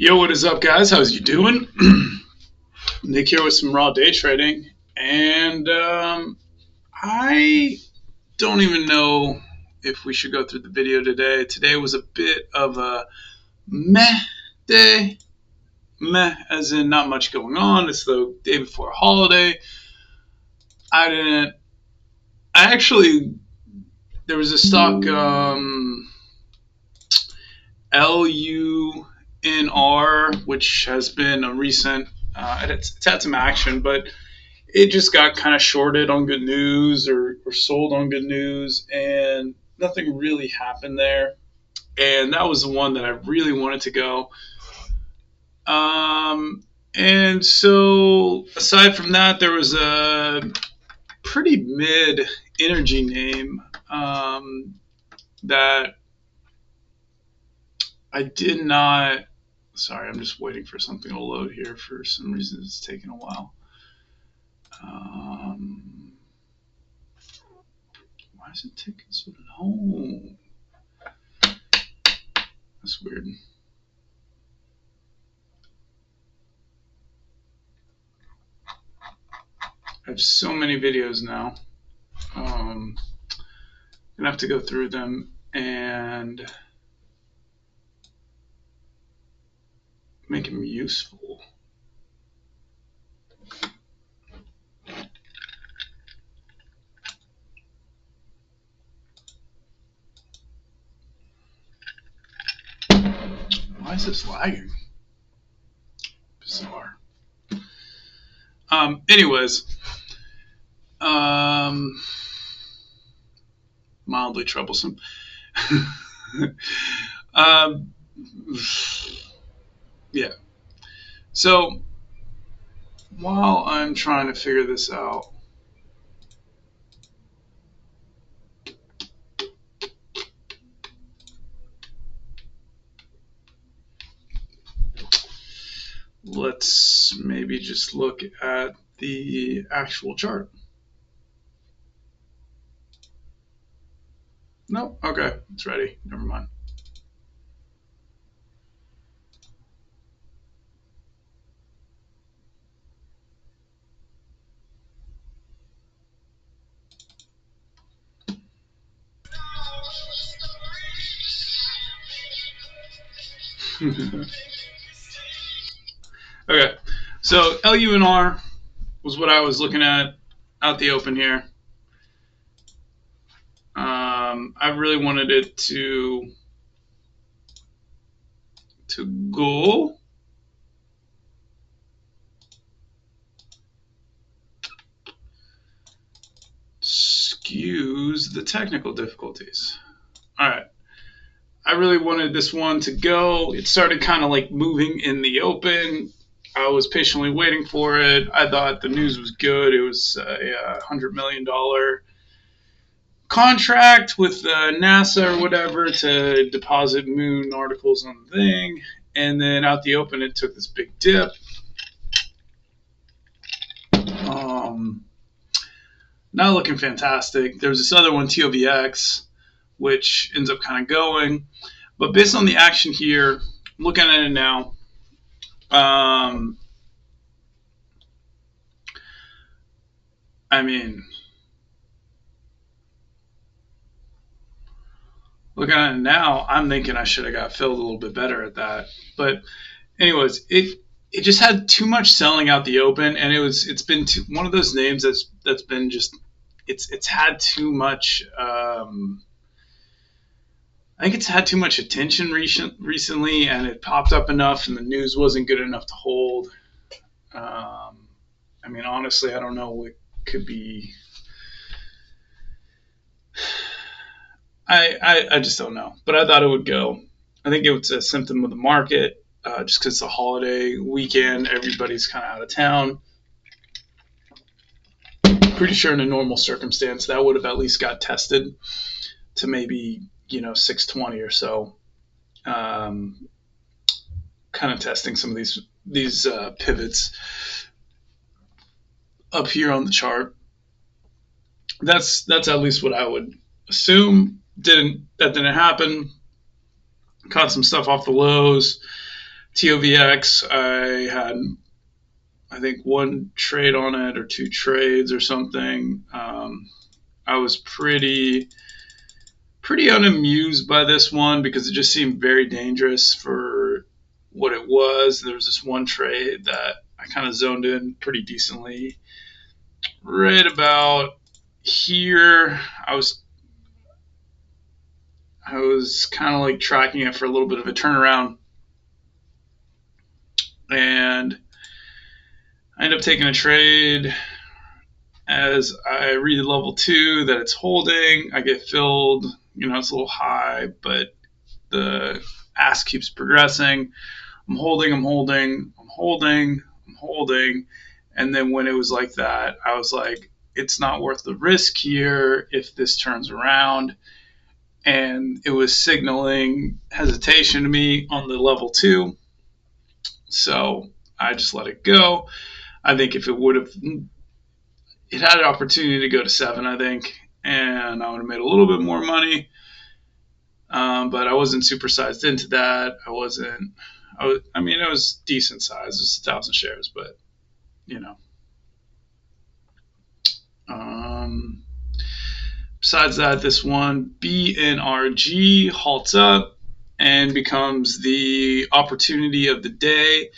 Yo, what is up, guys? How's you doing? Nick here with some raw day trading, and I don't even know if we should go through the video today. Today was a bit of a meh day, meh as in not much going on. It's the day before a holiday. I actually, there was a stock, LUNR, which has been a recent, it's had some action, but it just got kind of shorted on good news or sold on good news, and nothing really happened there. And that was the one that I really wanted to go. And so, aside from that, there was a pretty mid energy name that I did not. Sorry, I'm just waiting for something to load here. For some reason, it's taking a while. Why is it taking so long? That's weird. I have so many videos now. I'm gonna have to go through them and make them useful. Why is this lagging? Bizarre. Anyways, mildly troublesome. Yeah. So while I'm trying to figure this out, let's maybe just look at the actual chart. Nope. Okay, it's ready. Never mind. Okay, so LUNR was what I was looking at out the open here. I really wanted it to go. Excuse the technical difficulties. All right. I really wanted this one to go. It started kind of like moving in the open. I was patiently waiting for it. I thought the news was good. It was a $100 million contract with NASA or whatever to deposit moon articles on the thing. And then out the open, it took this big dip. Not looking fantastic. There was this other one, TOVX, which ends up kind of going. But based on the action here, I'm looking at it now. I mean, looking at it now, I'm thinking I should have got filled a little bit better at that. But anyways, it just had too much selling out the open, and it's been one of those names that's been just it's had too much. I think it's had too much attention recently, and it popped up enough, and the news wasn't good enough to hold. I mean, honestly, I don't know what could be. I just don't know, but I thought it would go. I think it was a symptom of the market, just because it's a holiday weekend, everybody's kind of out of town. Pretty sure in a normal circumstance that would have at least got tested to maybe 620 or so. Kind of testing some of these pivots up here on the chart. That's at least what I would assume. That didn't happen. Caught some stuff off the lows. TOVX, I had, I think, one trade on it or two trades or something. I was pretty unamused by this one because it just seemed very dangerous for what it was. There was this one trade that I kind of zoned in pretty decently. Right about here, I was kind of like tracking it for a little bit of a turnaround, and I end up taking a trade. As I read the level 2 that it's holding, I get filled. It's a little high, but the ask keeps progressing. I'm holding, I'm holding, I'm holding, I'm holding. And then when it was like that, I was like, it's not worth the risk here if this turns around. And it was signaling hesitation to me on the level 2. So I just let it go. I think if it would have, it had an opportunity to go to 7, I think, and I would have made a little bit more money. But I wasn't super sized into that. It was decent size. It was 1,000 shares, but besides that, this one, BNRG, halts up and becomes the opportunity of the day.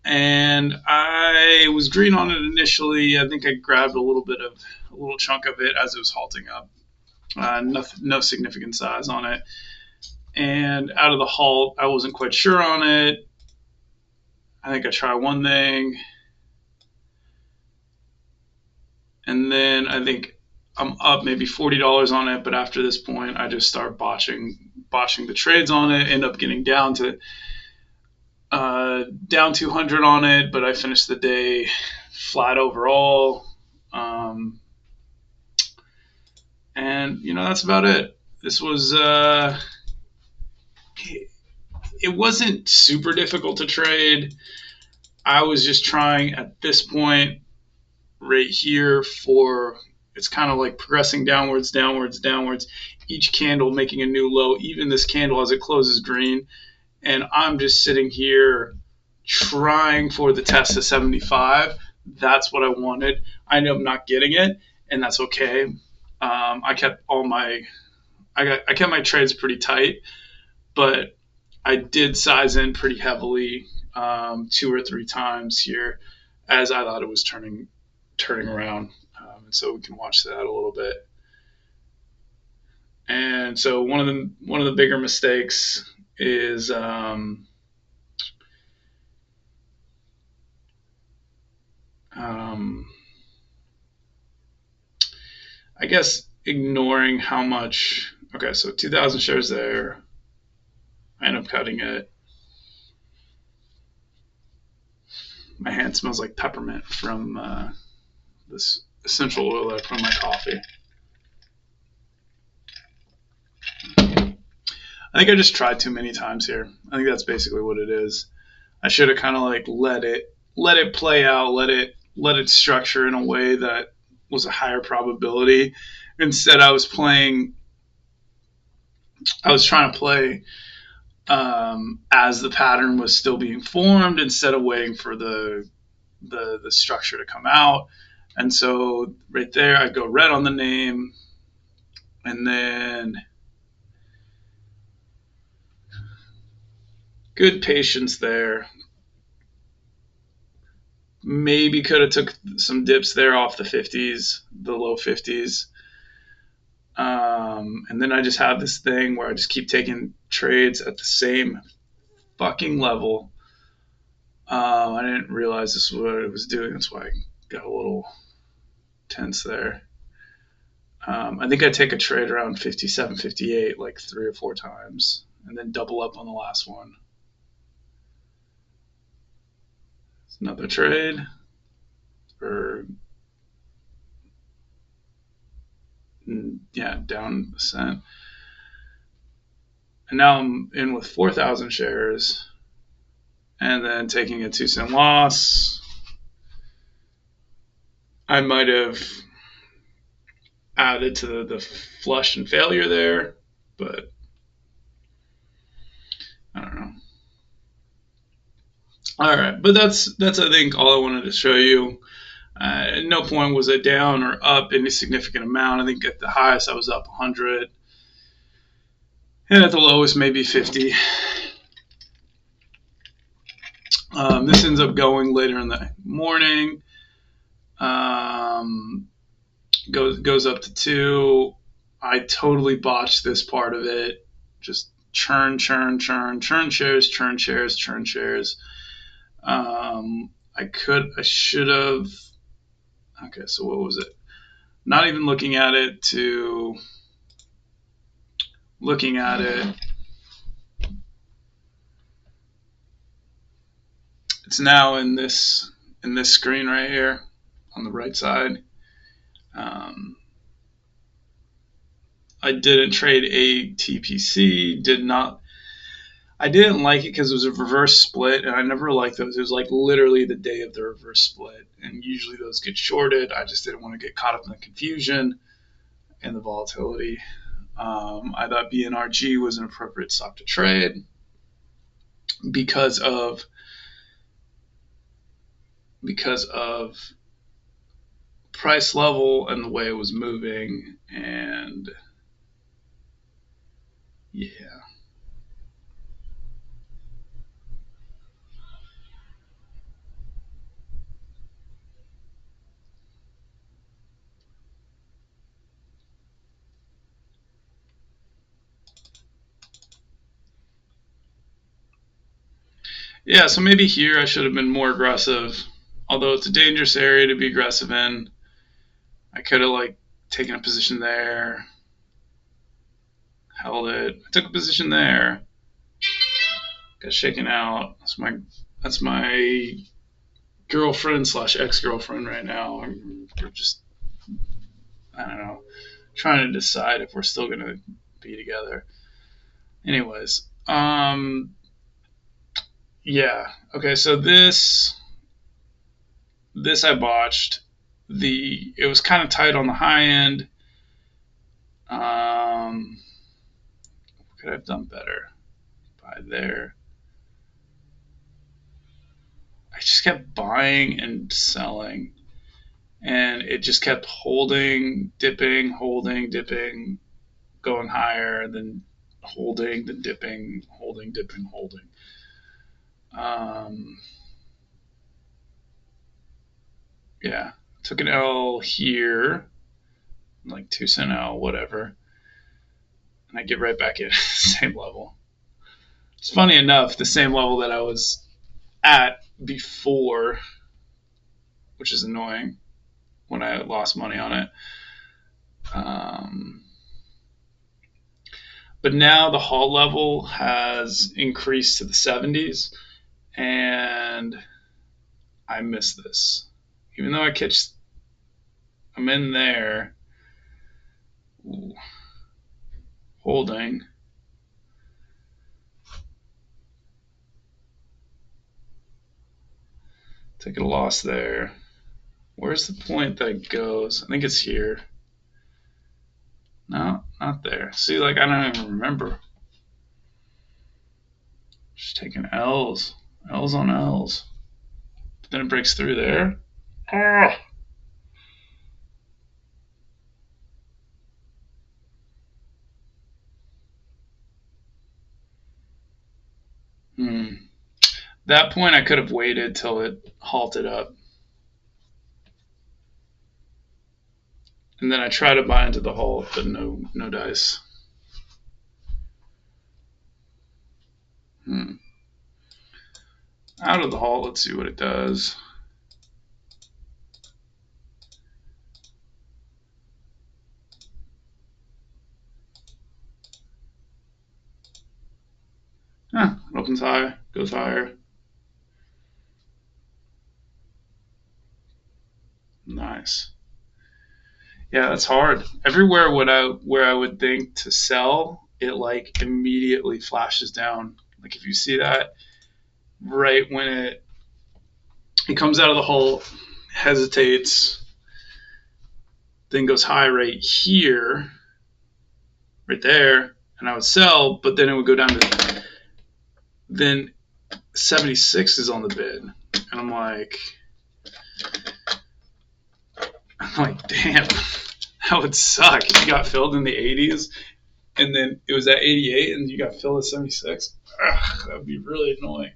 And I was green on it initially. I think I grabbed a little chunk of it as it was halting up. No significant size on it. And out of the halt, I wasn't quite sure on it. I think I tried one thing. And then I think I'm up maybe $40 on it. But after this point, I just start botching the trades on it. End up getting down 200 on it. But I finished the day flat overall. And that's about it. This was it wasn't super difficult to trade. I was just trying at this point right here it's kind of like progressing downwards, downwards, downwards, each candle making a new low, even this candle as it closes green. And I'm just sitting here trying for the test of 75. That's what I wanted. I ended up not getting it, and that's okay. I kept my trades pretty tight, but I did size in pretty heavily 2 or 3 times here as I thought it was turning around. And so we can watch that a little bit. And so one of the bigger mistakes is I guess ignoring how much. Okay, so 2,000 shares there. I end up cutting it. My hand smells like peppermint from this essential oil that I put in my coffee. I think I just tried too many times here. I think that's basically what it is. I should have kind of like let it play out, let it structure in a way that was a higher probability. Instead, I was trying to play as the pattern was still being formed instead of waiting for the structure to come out. And so right there, I'd go red on the name, and then good patience there. Maybe could have took some dips there off the 50s, the low 50s. And then I just have this thing where I just keep taking trades at the same fucking level. I didn't realize this was what it was doing. That's why I got a little tense there. I think I take a trade around 57, 58 like 3 or 4 times and then double up on the last one. It's another trade for down a cent. And now I'm in with 4,000 shares and then taking a 2-cent loss. I might have added to the flush and failure there, but I don't know. All right, but that's I think all I wanted to show you. At no point was I down or up any significant amount. I think at the highest I was up 100, and at the lowest maybe 50. This ends up going later in the morning. Goes up to 2. I totally botched this part of it. Just churn shares, churn shares, churn shares. I should have. Okay, so what was it? Not even looking at it to looking at it. It's now in this screen right here on the right side. I didn't trade a TPC. I didn't like it because it was a reverse split, and I never liked those. It was like literally the day of the reverse split, and usually those get shorted. I just didn't want to get caught up in the confusion and the volatility. I thought BNRG was an appropriate stock to trade because of price level and the way it was moving, and yeah. Yeah, so maybe here I should have been more aggressive. Although it's a dangerous area to be aggressive in, I could have taken a position there, held it. I took a position there, got shaken out. That's my girlfriend / ex-girlfriend right now. We're just, I don't know, trying to decide if we're still gonna be together. Anyways, yeah. Okay, so this I botched. It was kind of tight on the high end. Could I have done better? Buy there. I just kept buying and selling, and it just kept holding, dipping, holding, dipping, going higher, then holding, then dipping, holding, dipping, holding. Yeah, took an L here, like 2-cent L, whatever, and I get right back in same level. It's funny enough, the same level that I was at before, which is annoying when I lost money on it. But now the halt level has increased to the 70s, and I miss this. Even though I'm in there. Ooh, holding. Taking a loss there. Where's the point that it goes? I think it's here. No, not there. See, I don't even remember. Just taking L's. L's on L's. But then it breaks through there. Ah. That point I could have waited till it halted up. And then I try to buy into the halt, but no dice. Out of the halt, let's see what it does. It opens high, goes higher. Nice. Yeah, that's hard. Everywhere where I would think to sell, it immediately flashes down. If you see that, right when it comes out of the hole, hesitates, then goes high right here, right there, and I would sell, but then it would go down to then 76 is on the bid, and I'm like, damn, that would suck if you got filled in the 80s, and then it was at 88, and you got filled at 76. Ugh, that'd be really annoying.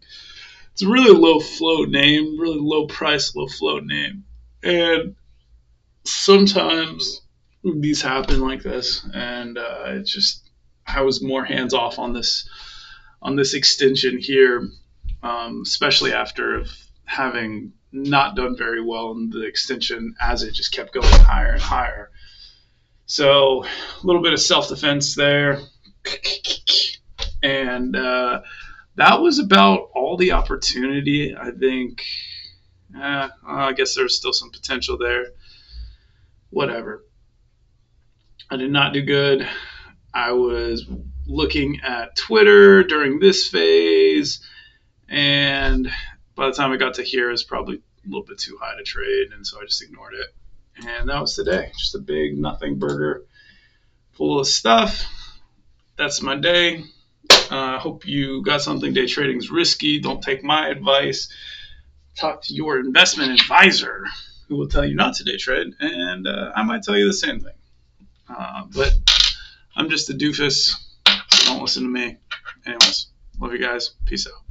It's a really low float name, really low price, low float name, and sometimes these happen like this, and it just, I was more hands off on this extension here, especially after having not done very well in the extension as it just kept going higher and higher. So a little bit of self-defense there, and that was about all the opportunity. I think, I guess there's still some potential there. Whatever. I did not do good. I was looking at Twitter during this phase, and by the time I got to here, it was probably a little bit too high to trade, and so I just ignored it. And that was today. Just a big nothing burger full of stuff. That's my day. I hope you got something. Day trading is risky. Don't take my advice. Talk to your investment advisor, who will tell you not to day trade, and I might tell you the same thing. But I'm just a doofus, so don't listen to me. Anyways, love you guys. Peace out.